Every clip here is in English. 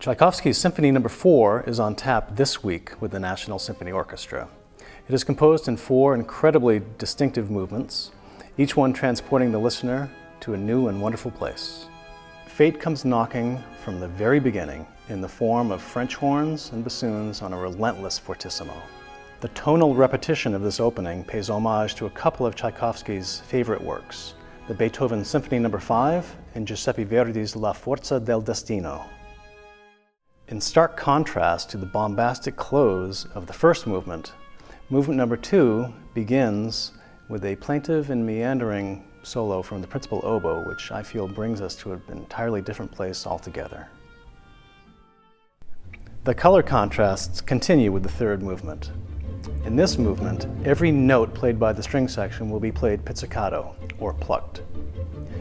Tchaikovsky's Symphony No. 4 is on tap this week with the National Symphony Orchestra. It is composed in 4 incredibly distinctive movements, each one transporting the listener to a new and wonderful place. Fate comes knocking from the very beginning in the form of French horns and bassoons on a relentless fortissimo. The tonal repetition of this opening pays homage to a couple of Tchaikovsky's favorite works, the Beethoven Symphony No. 5 and Giuseppe Verdi's La Forza del Destino. In stark contrast to the bombastic close of the first movement, movement number 2 begins with a plaintive and meandering solo from the principal oboe, which I feel brings us to an entirely different place altogether. The color contrasts continue with the third movement. In this movement, every note played by the string section will be played pizzicato, or plucked.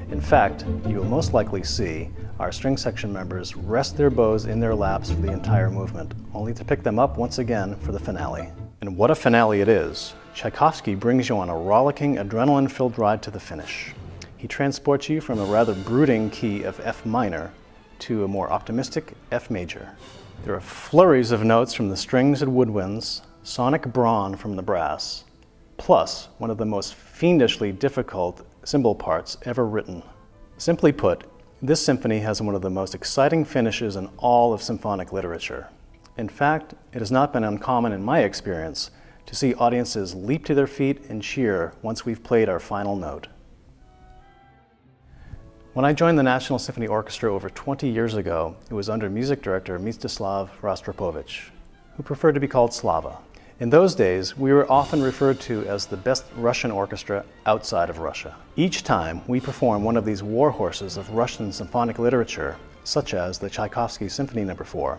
In fact, you will most likely see our string section members rest their bows in their laps for the entire movement, only to pick them up once again for the finale. And what a finale it is! Tchaikovsky brings you on a rollicking, adrenaline-filled ride to the finish. He transports you from a rather brooding key of F minor to a more optimistic F major. There are flurries of notes from the strings and woodwinds, sonic brawn from the brass, plus one of the most fiendishly difficult cymbal parts ever written. Simply put, this symphony has one of the most exciting finishes in all of symphonic literature. In fact, it has not been uncommon in my experience to see audiences leap to their feet and cheer once we've played our final note. When I joined the National Symphony Orchestra over 20 years ago, it was under music director Mstislav Rostropovich, who preferred to be called Slava. In those days, we were often referred to as the best Russian orchestra outside of Russia. Each time we perform one of these war horses of Russian symphonic literature, such as the Tchaikovsky Symphony No. 4,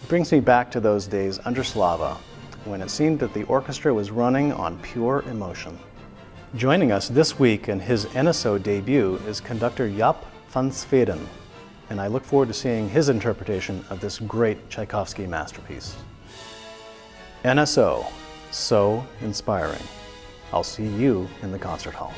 it brings me back to those days under Slava, when it seemed that the orchestra was running on pure emotion. Joining us this week in his NSO debut is conductor Jaap van Zweden, and I look forward to seeing his interpretation of this great Tchaikovsky masterpiece. NSO, so inspiring. I'll see you in the concert hall.